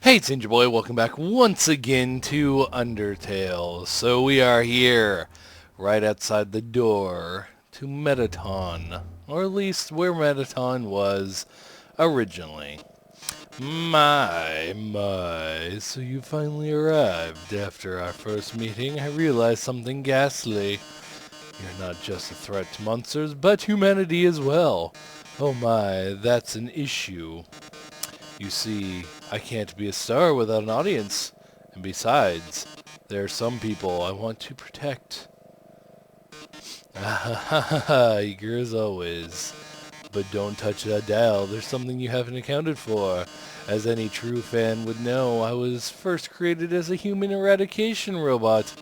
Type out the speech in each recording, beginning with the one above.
Hey, it's Ninja Boy. Welcome back once again to Undertale. So we are here, right outside the door to Metaton, or at least where Metaton was originally. My, so you finally arrived. After our first meeting, I realized something ghastly. You're not just a threat to monsters, but humanity as well. Oh my, that's an issue. You see, I can't be a star without an audience. And besides, there are some people I want to protect. Eager as always. But don't touch that dial. There's something you haven't accounted for. As any true fan would know, I was first created as a human eradication robot.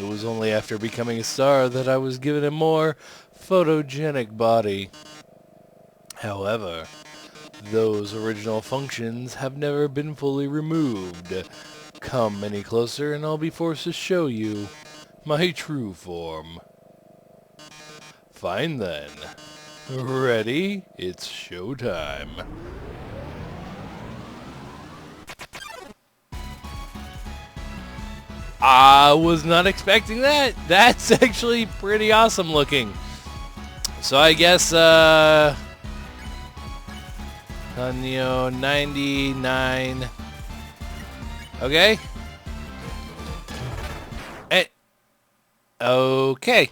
It was only after becoming a star that I was given a more photogenic body. However, those original functions have never been fully removed. Come any closer and I'll be forced to show you my true form. Fine then. Ready? It's showtime. I was not expecting that. That's actually pretty awesome looking. So I guess, Hanyo 99. Okay. Okay.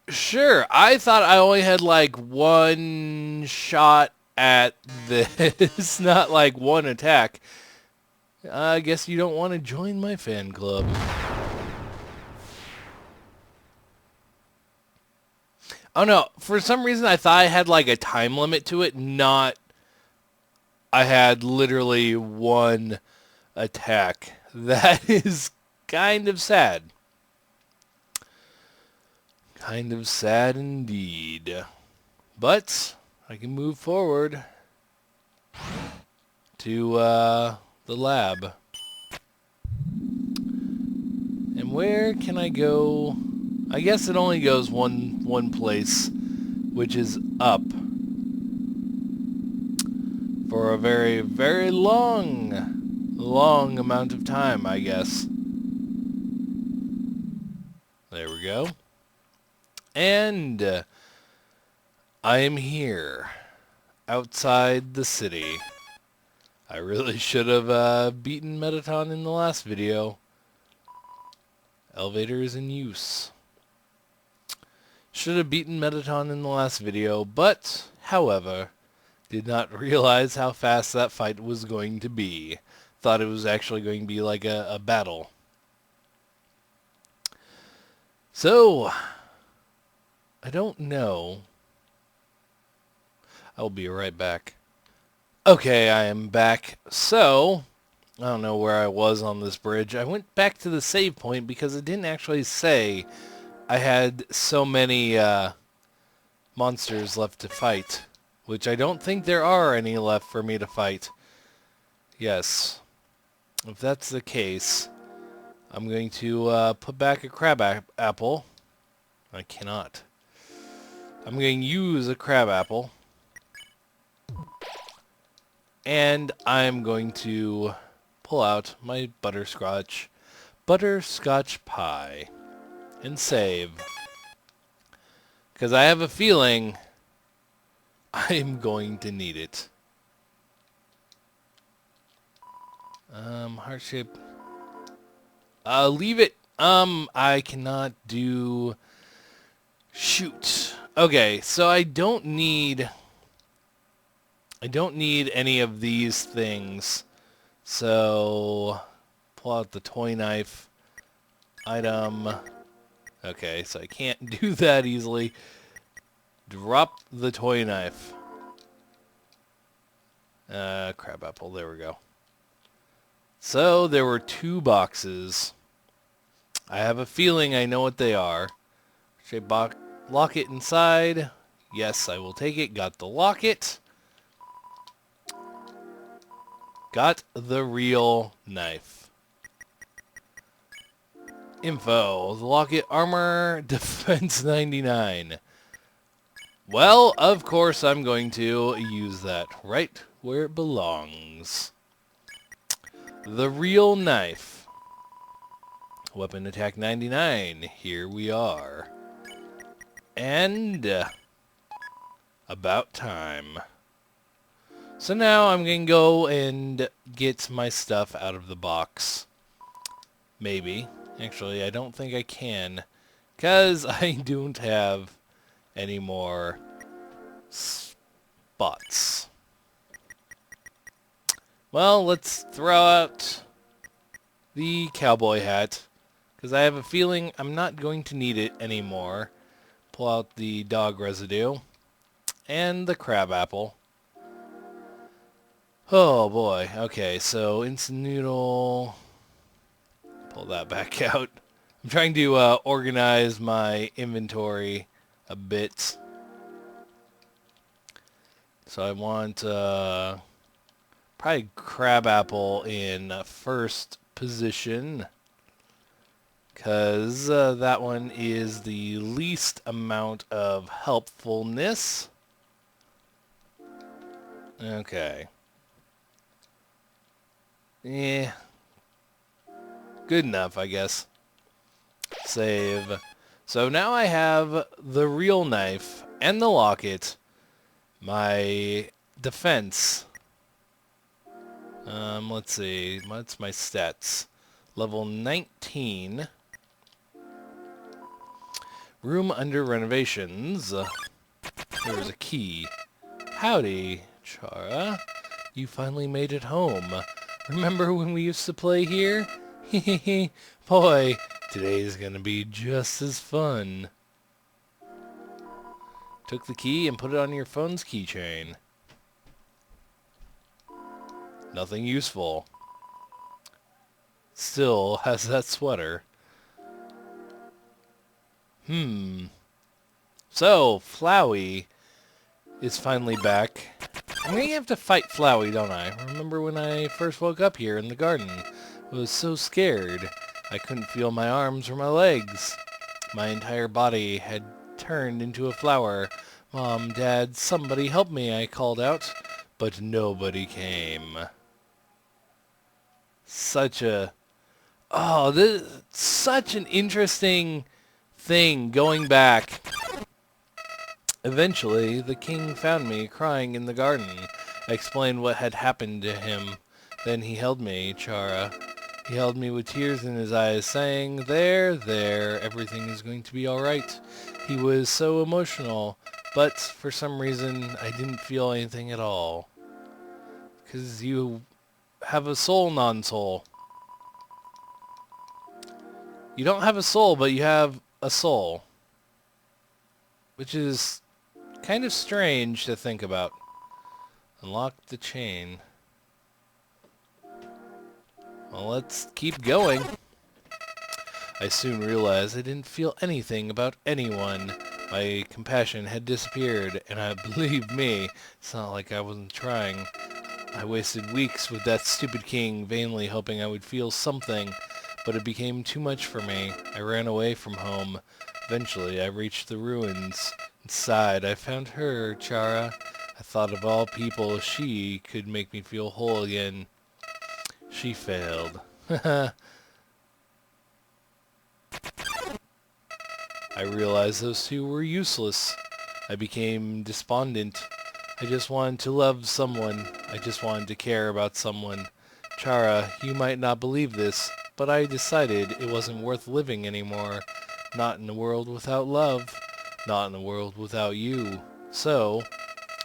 Sure. I thought I only had like one shot at this, not like one attack. I guess you don't want to join my fan club. Oh no, for some reason I thought I had like a time limit to it, not I had literally one attack. That is kind of sad. Kind of sad indeed. But I can move forward to the lab. And where can I go? I guess it only goes one place, which is up. For a very, very long amount of time, I guess. There we go. And I am here, outside the city. I really should have beaten Metaton in the last video. Elevator is in use. Should have beaten Metaton in the last video, but, however, did not realize how fast that fight was going to be. Thought it was actually going to be like a battle. So, I don't know. I'll be right back. Okay, I am back. So, I don't know where I was on this bridge. I went back to the save point because it didn't actually say I had so many monsters left to fight, which I don't think there are any left for me to fight. Yes, if that's the case, I'm going to put back a crab apple. I cannot. I'm going to use a crab apple, and I'm going to pull out my butterscotch pie. And save. Because I have a feeling I'm going to need it. Heart shape. Leave it. I cannot do... Shoot. Okay, so I don't need any of these things. So, pull out the toy knife. Item... Okay, so I can't do that easily. Drop the toy knife. Crab apple, there we go. So, there were two boxes. I have a feeling I know what they are. Should I lock it inside? Yes, I will take it. Got the locket. Got the real knife. Info, the locket armor, defense 99. Well, of course I'm going to use that. Right, where it belongs. The real knife. Weapon attack 99. Here we are. And about time. So now I'm going to go and get my stuff out of the box. Maybe. Actually, I don't think I can, because I don't have any more spots. Well, let's throw out the cowboy hat, because I have a feeling I'm not going to need it anymore. Pull out the dog residue and the crab apple. Oh boy. Okay, so instant noodle. Pull that back out. I'm trying to organize my inventory a bit. So I want probably crab apple in first position, because that one is the least amount of helpfulness. Okay. Yeah. Good enough, I guess. Save. So now I have the real knife and the locket. My defense. Let's see. What's my stats? Level 19. Room under renovations. There was a key. Howdy, Chara. You finally made it home. Remember when we used to play here? Hehehe. Boy, today's gonna be just as fun. Took the key and put it on your phone's keychain. Nothing useful. Still has that sweater. So, Flowey is finally back. I'm gonna have to fight Flowey, don't I? Remember when I first woke up here in the garden? I was so scared. I couldn't feel my arms or my legs. My entire body had turned into a flower. Mom, Dad, somebody help me, I called out. But nobody came. Such an interesting thing going back. Eventually, the king found me crying in the garden. I explained what had happened to him. Then he held me, Chara. He held me with tears in his eyes, saying, there, everything is going to be alright. He was so emotional, but for some reason, I didn't feel anything at all. 'Cause you have a soul, non-soul. You don't have a soul, but you have a soul. Which is kind of strange to think about. Unlock the chain. Well, let's keep going. I soon realized I didn't feel anything about anyone. My compassion had disappeared, and believe me, it's not like I wasn't trying. I wasted weeks with that stupid king, vainly hoping I would feel something, but it became too much for me. I ran away from home. Eventually, I reached the ruins. Inside, I found her, Chara. I thought of all people, she could make me feel whole again. She failed. I realized those two were useless. I became despondent. I just wanted to love someone. I just wanted to care about someone. Chara, you might not believe this, but I decided it wasn't worth living anymore. Not in a world without love. Not in a world without you. So,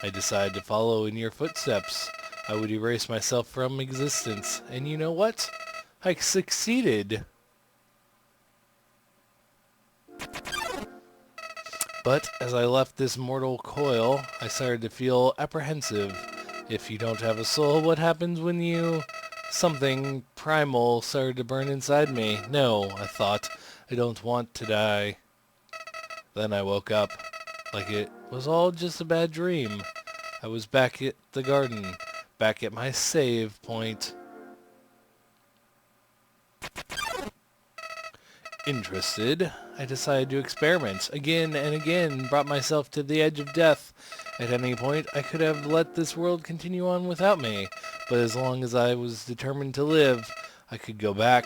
I decided to follow in your footsteps. I would erase myself from existence. And you know what? I succeeded. But as I left this mortal coil, I started to feel apprehensive. If you don't have a soul, what happens when you... Something primal started to burn inside me. No, I thought, I don't want to die. Then I woke up, like it was all just a bad dream. I was back at the garden, back at my save point. Interested? I decided to experiment again and again, brought myself to the edge of death. At any point, I could have let this world continue on without me, but as long as I was determined to live, I could go back.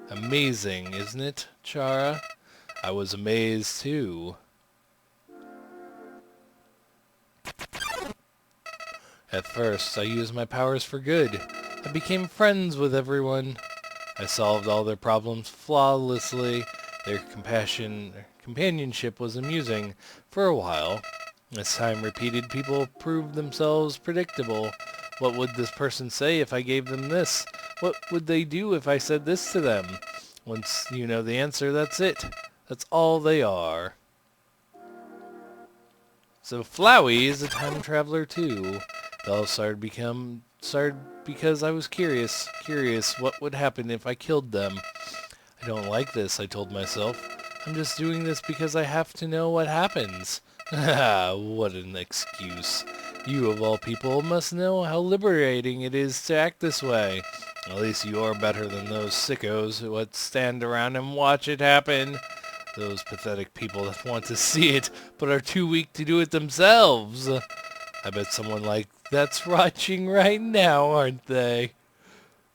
Amazing, isn't it, Chara? I was amazed too. At first, I used my powers for good. I became friends with everyone. I solved all their problems flawlessly. Their companionship was amusing for a while. As time repeated, people proved themselves predictable. What would this person say if I gave them this? What would they do if I said this to them? Once you know the answer, that's it. That's all they are. So Flowey is a time traveler too. It all started because I was curious what would happen if I killed them. I don't like this, I told myself. I'm just doing this because I have to know what happens. What an excuse. You, of all people, must know how liberating it is to act this way. At least you're better than those sickos who would stand around and watch it happen. Those pathetic people that want to see it, but are too weak to do it themselves. I bet someone like that's watching right now, aren't they?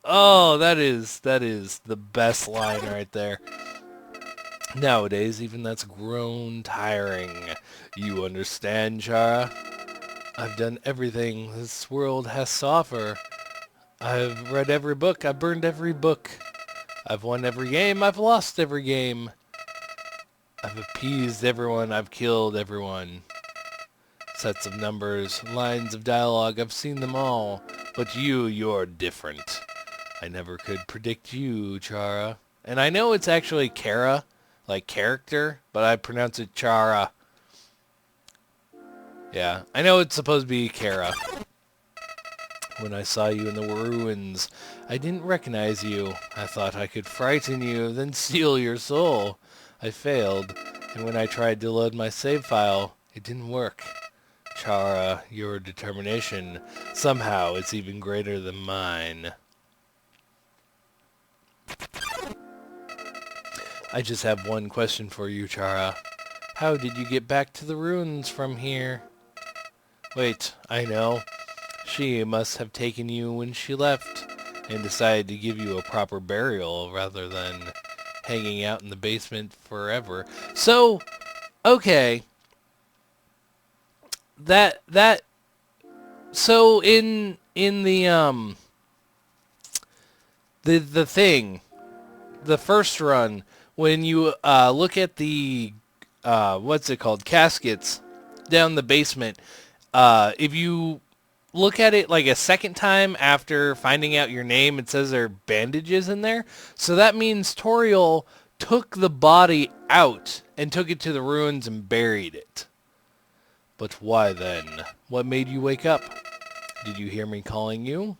Oh, that is the best line right there. Nowadays, even that's grown tiring. You understand, Chara? I've done everything this world has to offer. I've read every book. I've burned every book. I've won every game. I've lost every game. I've appeased everyone. I've killed everyone. Sets of numbers, lines of dialogue. I've seen them all. But you're different. I never could predict you, Chara. And I know it's actually Kara, like character, but I pronounce it Chara. Yeah, I know it's supposed to be Kara. When I saw you in the ruins, I didn't recognize you. I thought I could frighten you, then steal your soul. I failed, and when I tried to load my save file, it didn't work. Chara, your determination, somehow it's even greater than mine. I just have one question for you, Chara. How did you get back to the ruins from here? Wait, I know. She must have taken you when she left and decided to give you a proper burial rather than hanging out in the basement forever. So, okay. So in the thing, the first run, when you look at the what's it called, caskets down the basement, if you look at it like a second time after finding out your name, it says there are bandages in there. So that means Toriel took the body out and took it to the ruins and buried it. But why then? What made you wake up? Did you hear me calling you?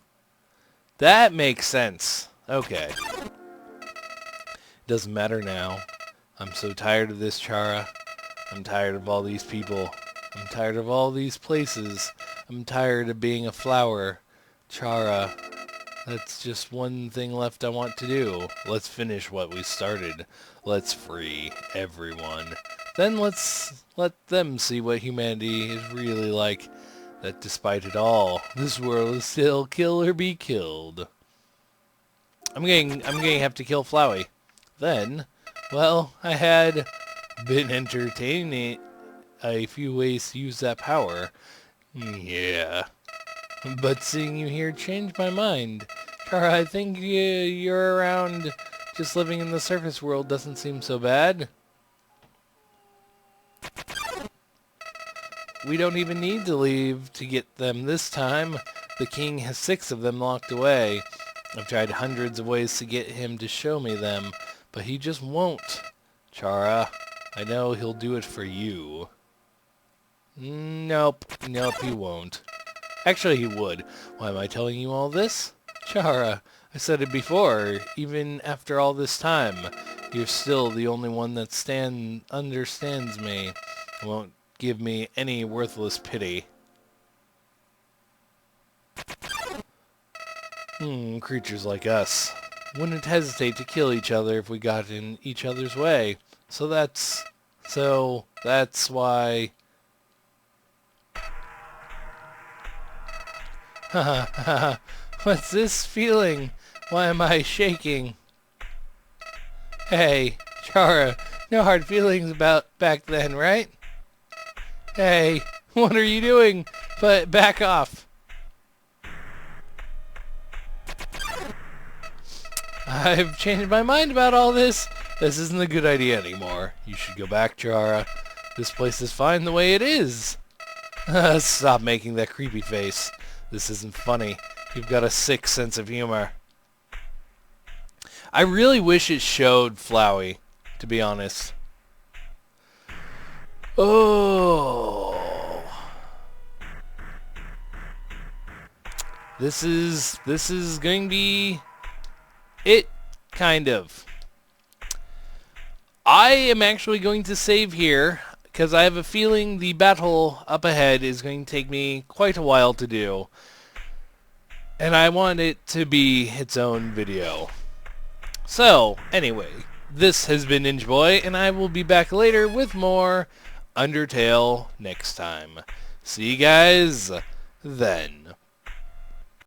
That makes sense. Okay. Doesn't matter now. I'm so tired of this, Chara. I'm tired of all these people. I'm tired of all these places. I'm tired of being a flower. Chara, that's just one thing left I want to do. Let's finish what we started. Let's free everyone. Then let's let them see what humanity is really like. That despite it all, this world is still kill or be killed. I'm going to have to kill Flowey. Then, well, I had been entertaining a few ways to use that power. Yeah. But seeing you here changed my mind. Chara, I think you're around. Just living in the surface world doesn't seem so bad. We don't even need to leave to get them this time. The king has 6 of them locked away. I've tried hundreds of ways to get him to show me them, but he just won't. Chara, I know he'll do it for you. Nope, he won't. Actually, he would. Why am I telling you all this? Chara, I said it before, even after all this time, you're still the only one that understands me. Won't give me any worthless pity. Creatures like us wouldn't hesitate to kill each other if we got in each other's way. So that's why. What's this feeling? Why am I shaking? Hey, Chara, no hard feelings about back then, right? Hey, what are you doing? But back off. I've changed my mind about all this. This isn't a good idea anymore. You should go back, Chara. This place is fine the way it is. Stop making that creepy face. This isn't funny. You've got a sick sense of humor. I really wish it showed Flowey, to be honest. Oh. This is going to be it, kind of. I am actually going to save here, because I have a feeling the battle up ahead is going to take me quite a while to do. And I want it to be its own video. So, anyway, this has been Ninja Boy, and I will be back later with more Undertale next time. See you guys then.